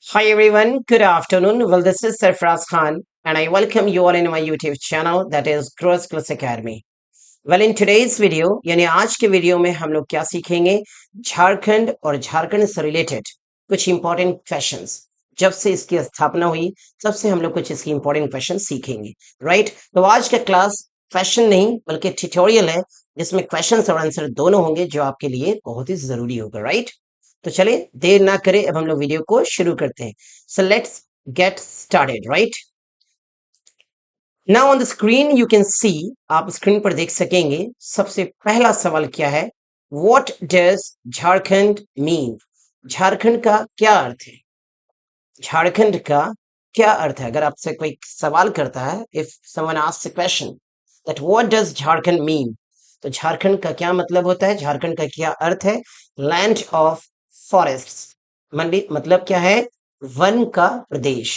Hi everyone, good afternoon. Well, this is Sarfraz Khan, and I welcome you all in my YouTube channel that is Growth Plus Academy. Well, in today's video, यानी आज के video में हम लोग क्या सीखेंगे? झारखंड और झारखंड से रिलेटेड कुछ इंपॉर्टेंट क्वेश्चंस। जब से इसकी स्थापना हुई, तब से हम लोग कुछ इसकी इंपॉर्टेंट क्वेश्चन सीखेंगे, राइट? तो आज का क्लास क्वेश्चन नहीं बल्कि ट्यूटोरियल है, जिसमें क्वेश्चंस और आंसर दोनों होंगे, जो आपके लिए बहुत ही जरूरी होगा, राइट? तो चले देर ना करें, अब हम लोग वीडियो को शुरू करते हैं। So let's get started, right? Now on the screen you can see, आप स्क्रीन पर देख सकेंगे। सबसे पहला सवाल क्या है? What does Jharkhand mean? Jharkhand का क्या अर्थ है? झारखंड का क्या अर्थ है? अगर आपसे कोई सवाल करता है, if someone asks a question that what does Jharkhand mean, तो झारखंड का क्या मतलब होता है? झारखंड का क्या अर्थ है? Land of forests. मतलब क्या है? वन का प्रदेश।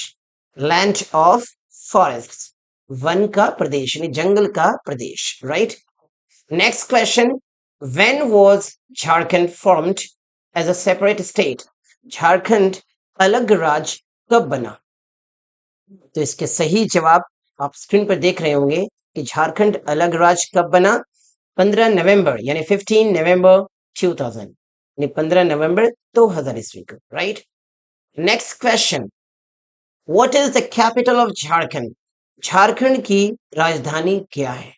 लैंड ऑफ फॉरेस्ट्स, वन का प्रदेश यानी जंगल का प्रदेश, right? Next question, when was Jharkhand formed as a separate state? Jharkhand अलग राज्य कब बना? तो इसके सही जवाब आप स्क्रीन पर देख रहे होंगे कि झारखंड अलग राज्य कब बना? 15 नवंबर यानी 15 नवंबर 2000, यानी 15 नवंबर 2000 ईस्वी को, right? Next question, what is the capital of Jharkhand? Jharkhand की राजधानी क्या है?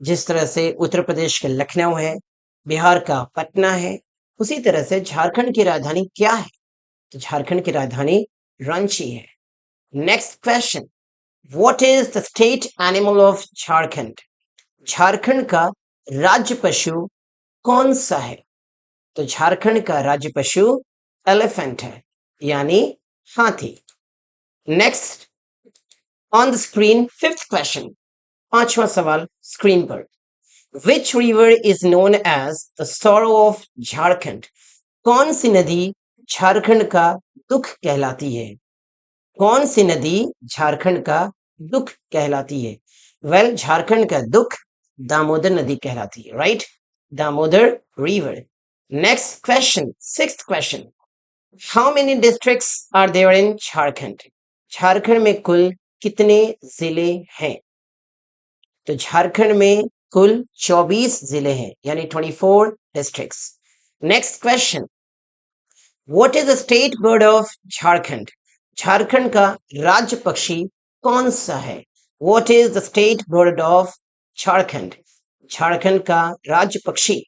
जिस तरह से उत्तर प्रदेश का लखनऊ है, बिहार का पटना है, उसी तरह से झारखंड की राजधानी क्या है? तो झारखंड की राजधानी रांची है। Next question, what is the state animal of Jharkhand? Jharkhand का राज्य पशु कौन सा है? तो झारखंड का राज्य पशु एलिफेंट है, यानी हाथी। Next on the screen, fifth question, पांचवा सवाल स्क्रीन पर। Which river is known as the sorrow of Jharkhand? कौन सी नदी झारखंड का दुख कहलाती है? कौन सी नदी झारखंड का दुख कहलाती है? वेल, झारखंड का दुख दामोदर नदी कहलाती है, right? Damodar river. Next question, sixth question, how many districts are there in Jharkhand? Jharkhand में कुल कितने जिले हैं? तो झारखंड में कुल 24 जिले हैं, यानी 24 districts. Next question, what is the state bird of Jharkhand? Jharkhand का राज्य पक्षी कौन सा है? What is the state bird of Jharkhand? Jharkhand का राज्य पक्षी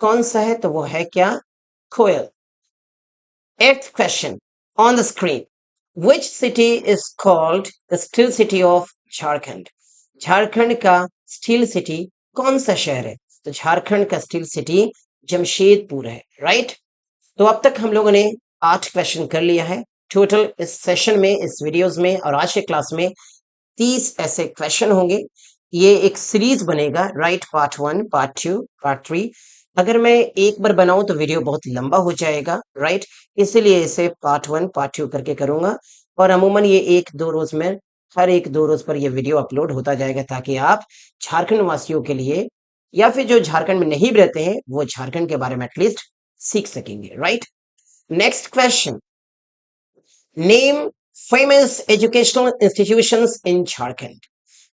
कौन सा है? तो वो है क्या? कोयल। Eighth question on the screen, which city is called the steel city of Jharkhand? Jharkhand का स्टील सिटी कौन सा शहर है? तो झारखंड का स्टील सिटी जमशेदपुर है, राइट? तो अब तक हम लोगों ने 8 क्वेश्चन कर लिया है टोटल। इस सेशन में, इस वीडियोस में और आज के क्लास में 30 ऐसे क्वेश्चन होंगे। ये एक सीरीज बनेगा, राइट? Part 1, part 2, part 3। अगर मैं एक बार बनाऊं तो वीडियो बहुत लंबा हो जाएगा, राइट? इसलिए इसे पार्ट 1, पार्ट 2 करके करूंगा। और अमूमन ये एक दो रोज में, हर एक दो रोज पर ये वीडियो अपलोड होता जाएगा, ताकि आप झारखंड वासियों के लिए, या फिर जो झारखंड में नहीं रहते हैं, वो झारखंड के बारे में एटलीस्ट सीख सकेंगे, right? Next question, name famous educational institutions इन झारखंड?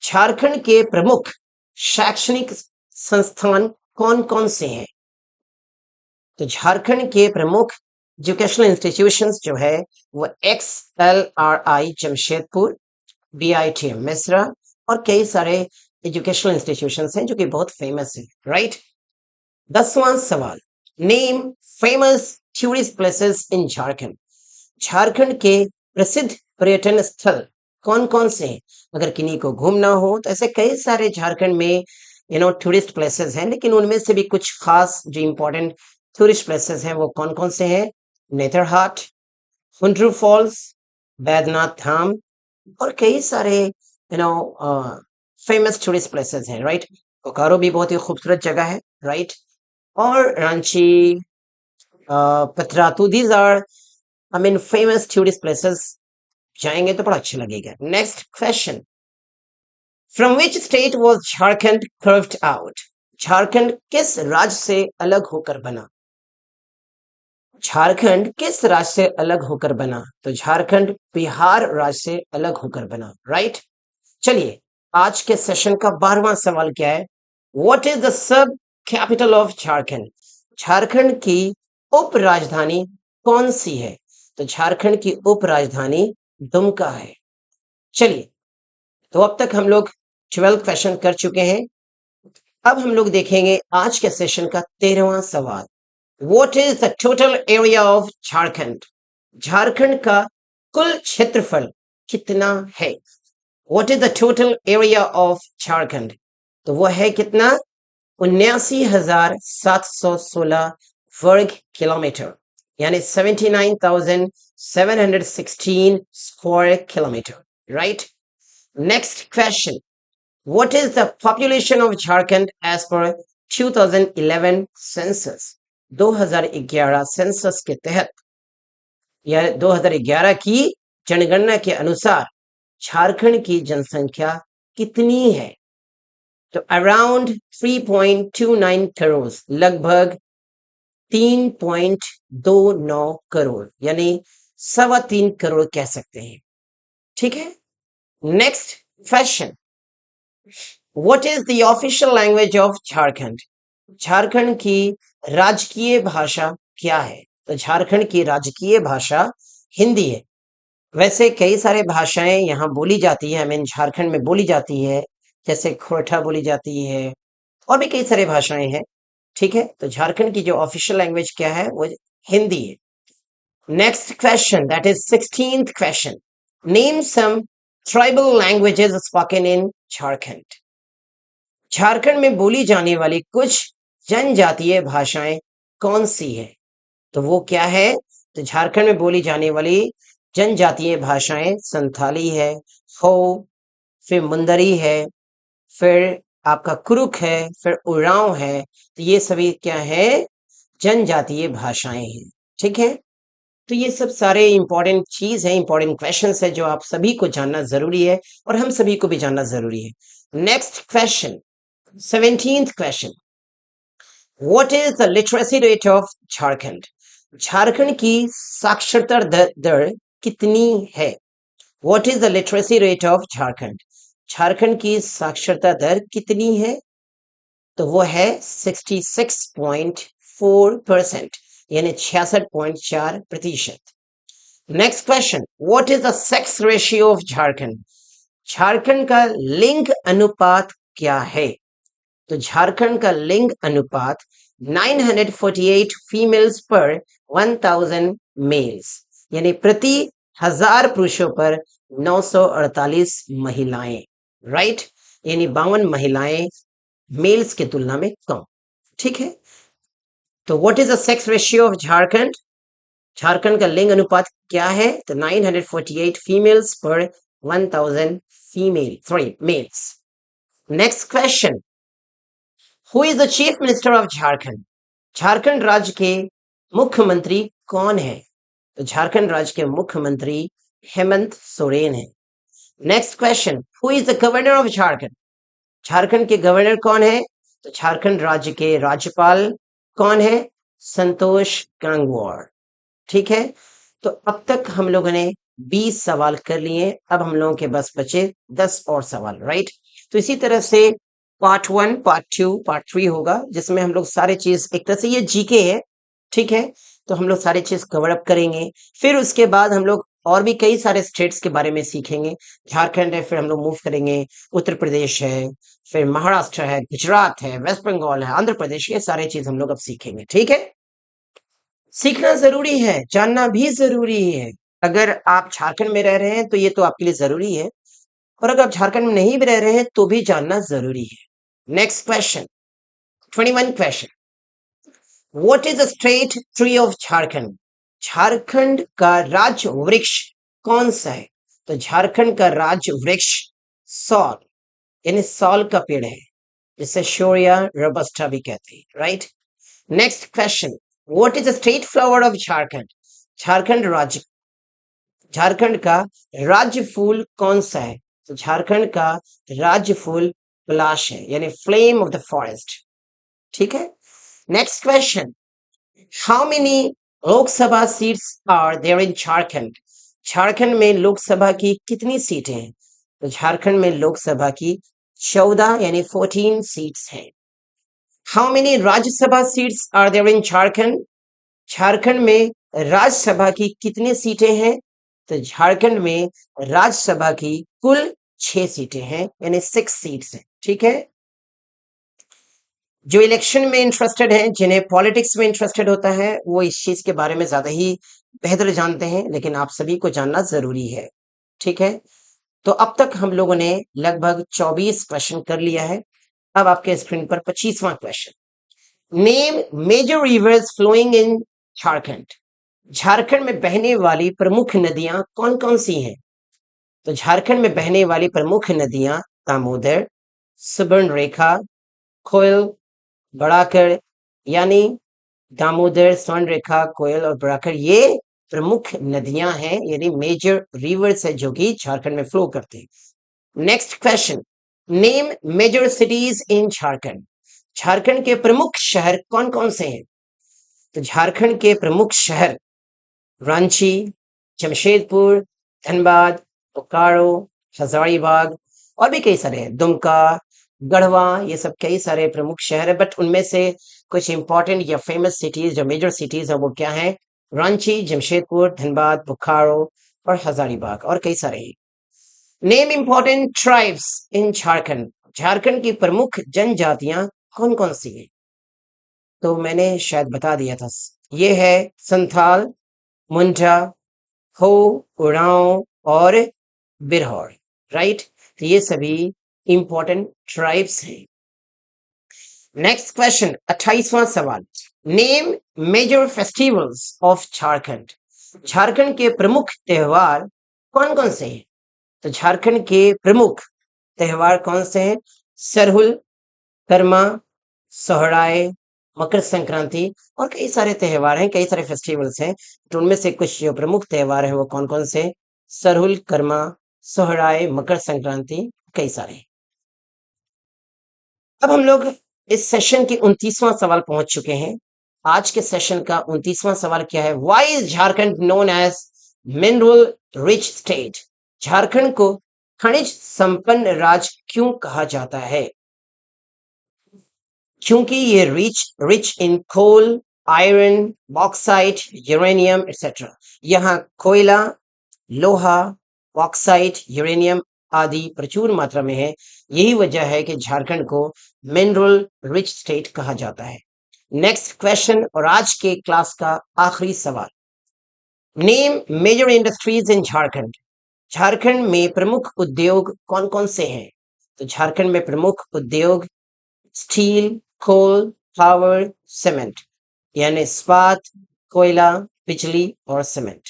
झारखंड के प्रमुख शैक्षणिक संस्थान कौन कौन से हैं? तो झारखंड के प्रमुख एजुकेशनल इंस्टीट्यूशंस जो है वो XLRI जमशेदपुर, BITM मिश्रा और कई सारे एजुकेशनल इंस्टीट्यूशंस हैं जो कि बहुत फेमस है, राइट? 10वां सवाल, name famous tourist places in Jharkhand? Jharkhand के प्रसिद्ध पर्यटन स्थल कौन कौन से हैं? अगर किन्हीं को घूमना हो तो ऐसे कई सारे झारखंड में टूरिस्ट प्लेसेस हैं, लेकिन उनमें से भी कुछ खास जो इंपॉर्टेंट टूरिस्ट प्लेसेस हैं वो कौन कौन से हैं? नेतरहाट, हुंड्रू फॉल्स, बैद्यनाथ धाम और कई सारे फेमस टूरिस्ट प्लेसेस हैं, राइट? बोकारो भी बहुत ही खूबसूरत जगह है, राइट? और Ranchi, Patratu, these are I mean famous tourist places. जाएंगे तो बड़ा अच्छा लगेगा। Next question, from which state was Jharkhand curved out? Jharkhand किस राज्य से अलग होकर बना? झारखंड किस राज्य से अलग होकर बना? तो झारखंड बिहार राज्य से अलग होकर बना, राइट? चलिए, आज के सेशन का 12वां सवाल क्या है? What is the sub capital of Jharkhand? Jharkhand की उप राजधानी कौन सी है? तो झारखंड की उप राजधानी दुमका है। चलिए, तो अब तक हम लोग 12 क्वेश्चन कर चुके हैं। अब हम लोग देखेंगे आज के सेशन का 13वां सवाल। What is the total area of Jharkhand? Jharkhand का कुल क्षेत्रफल कितना है? What is the total area of Jharkhand? तो वो है कितना? 79,716 वर्ग किलोमीटर, यानी 79,716 square kilometre, right? Next question, what is the population of Jharkhand as per 2011 census? 2011 census के तहत या 2011 की जनगणना के अनुसार झारखंड की जनसंख्या कितनी है? तो अराउंड 3.29 करोड़, लगभग 3.29 करोड़, यानी 3.25 करोड़ कह सकते हैं। ठीक है, next question, what is the official language of Jharkhand? Jharkhand की राजकीय भाषा क्या है? तो झारखंड की राजकीय भाषा हिंदी है। वैसे कई सारे भाषाएं यहाँ बोली जाती है, आई मीन झारखंड में बोली जाती है, जैसे खोरठा बोली जाती है और भी कई सारे भाषाएं हैं। ठीक है, तो झारखंड की जो ऑफिशियल लैंग्वेज क्या है वो हिंदी है। Next question, that is 16th question, name some tribal languages spoken in Jharkhand. Jharkhand में बोली जाने वाली कुछ जनजातीय भाषाएं कौन सी है? तो वो क्या है? तो झारखंड में बोली जाने वाली जनजातीय भाषाएं संथाली है, हो, फिर मुंदरी है, फिर आपका कुरुक है, फिर उरांव है। तो ये सभी क्या है? जनजातीय भाषाएं हैं। ठीक है, तो ये सब सारे इंपॉर्टेंट चीज है, इंपॉर्टेंट क्वेश्चंस है जो आप सभी को जानना जरूरी है और हम सभी को भी जानना जरूरी है। Next question, 17th question, what is the literacy rate of Jharkhand? Jharkhand की साक्षरता दर कितनी है? What is the literacy rate of Jharkhand? Jharkhand की साक्षरता दर कितनी है? तो वो है 66.4%, यानी 66.4%। Next question, what is the sex ratio of Jharkhand? Jharkhand का लिंग अनुपात क्या है? तो झारखंड का लिंग अनुपात 948 फीमेल्स पर 1000 मेल्स, यानी प्रति 1000 पुरुषों पर 948 महिलाएं, राइट? यानी 52 महिलाएं मेल्स की तुलना में कम। ठीक है, तो what is the sex ratio of Jharkhand? Jharkhand का लिंग अनुपात क्या है? तो 948 females per 1000 males. Next question, who is the chief minister of Jharkhand? Jharkhand राज्य के मुख्यमंत्री कौन है? तो झारखंड राज्य के मुख्यमंत्री हेमंत सोरेन है। Next question, who is the governor of Jharkhand? Jharkhand के गवर्नर कौन है? तो झारखंड राज्य के राज्यपाल कौन है? संतोष गंगवार। ठीक है, तो अब तक हम लोगों ने 20 सवाल कर लिए, अब हम लोगों के बस बचे 10 और सवाल, राइट? तो इसी तरह से पार्ट 1, पार्ट 2, पार्ट 3 होगा, जिसमें हम लोग सारे चीज, एक तरह से ये जीके है, ठीक है, तो हम लोग सारे चीज कवर अप करेंगे। फिर उसके बाद हम लोग और भी कई सारे स्टेट्स के बारे में सीखेंगे। झारखंड है, फिर हम लोग मूव करेंगे, उत्तर प्रदेश है, फिर महाराष्ट्र है, गुजरात है, वेस्ट बंगाल है, आंध्र प्रदेश, ये सारे चीज हम लोग अब सीखेंगे। ठीक है, सीखना जरूरी है, जानना भी जरूरी है। अगर आप झारखंड में रह रहे हैं तो ये तो आपके लिए जरूरी है, और अगर आप झारखंड में नहीं भी रह रहे हैं तो भी जानना जरूरी है। Next question, 21 question, what is the state tree of Jharkhand? Jharkhand का राज्य वृक्ष कौन सा है? तो झारखंड का राज्य वृक्ष सॉल, यानी सॉल का पेड़ है, जिसे शोरिया रोबस्टा भी कहते हैं, right? Next question, what is the state flower of Jharkhand? Jharkhand का राज्य फूल कौन सा है? तो झारखंड का राज्य फूल पलाश है, यानी फ्लेम ऑफ द फॉरेस्ट। ठीक है, next question, how many Lok Sabha seats are there in Jharkhand. Jharkhand में लोकसभा की कितनी सीटें हैं? तो झारखंड में लोकसभा की 14 यानी 14 सीट्स हैं। How many Rajya Sabha seats are there in Jharkhand? Jharkhand में राज्यसभा की कितनी सीटें हैं? तो झारखंड में राज्यसभा की कुल 6 सीटें हैं यानी 6 सीट्स हैं। ठीक है। जो इलेक्शन में इंटरेस्टेड हैं, जिन्हें पॉलिटिक्स में इंटरेस्टेड होता है, वो इस चीज के बारे में ज्यादा ही बेहतर जानते हैं, लेकिन आप सभी को जानना जरूरी है। ठीक है। तो अब तक हम लोगों ने लगभग 24 क्वेश्चन कर लिया है। अब आपके स्क्रीन पर 25वां question. Name major rivers flowing in Jharkhand. Jharkhand में बहने वाली प्रमुख नदियां कौन कौन सी हैं? तो झारखंड में बहने वाली प्रमुख नदियां दामोदर, सुवर्णरेखा, कोयल, बड़ाकर, यानी दामोदर, स्वर्णरेखा, कोयल और बड़ाकर ये प्रमुख नदियां हैं यानी मेजर रिवर्स है जो कि झारखंड में फ्लो करते हैं। Next question. Name major cities in Jharkhand. Jharkhand के प्रमुख शहर कौन कौन से हैं? तो झारखंड के प्रमुख शहर रांची, जमशेदपुर, धनबाद, बोकारो, हजारीबाग और भी कई सारे हैं, दुमका, गढ़वा, ये सब कई सारे प्रमुख शहर है। बट उनमें से कुछ इंपॉर्टेंट या फेमस सिटीज जो मेजर सिटीज है वो क्या है? रांची, जमशेदपुर, धनबाद, बोकारो और हजारीबाग और कई सारे हैं। Name important tribes in Jharkhand. Jharkhand की प्रमुख जनजातियां कौन कौन सी हैं? तो मैंने शायद बता दिया था। ये है संथाल, मुंडा, हो, उरांव और बिरहौर। राइट। तो ये सभी इंपॉर्टेंट ट्राइब्स हैं। नेक्स्ट क्वेश्चन, 28वां सवाल। Name major festivals of Jharkhand. Jharkhand के प्रमुख त्योहार कौन कौन से हैं? तो झारखंड के प्रमुख त्योहार कौन से हैं? सरहुल, कर्मा, सोहराय, मकर संक्रांति और कई सारे त्योहार हैं, कई सारे फेस्टिवल्स हैं। तो उनमें से कुछ जो प्रमुख त्योहार हैं वो कौन कौन से? सरहुल, कर्मा, सोहराय, मकर संक्रांति, कई सारे। अब हम लोग इस सेशन के 29वां सवाल पहुंच चुके हैं। आज के सेशन का 29वां सवाल क्या है? Why is Jharkhand known as mineral rich state. Jharkhand को खनिज संपन्न राज्य क्यों कहा जाता है? क्योंकि ये rich in coal, iron, bauxite, uranium etcetera. यहाँ कोयला, लोहा, बॉक्साइट, यूरेनियम आदि प्रचुर मात्रा में है। यही वजह है कि झारखंड को मिनरल रिच स्टेट कहा जाता है। नेक्स्ट क्वेश्चन और आज के क्लास का आखिरी सवाल। Name major industries in Jharkhand. Jharkhand में प्रमुख उद्योग कौन कौन से हैं? तो झारखंड में प्रमुख उद्योग स्टील, कोल, पावर, सीमेंट, यानी इस्पात, कोयला, बिजली और सीमेंट।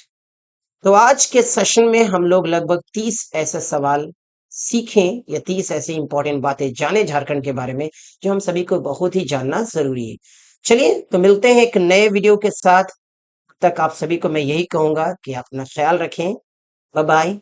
तो आज के सेशन में हम लोग लगभग 30 ऐसे सवाल सीखें या 30 ऐसी इंपॉर्टेंट बातें जाने झारखंड के बारे में जो हम सभी को बहुत ही जानना जरूरी है। चलिए तो मिलते हैं एक नए वीडियो के साथ। तब तक आप सभी को मैं यही कहूंगा कि अपना ख्याल रखें। Bye bye.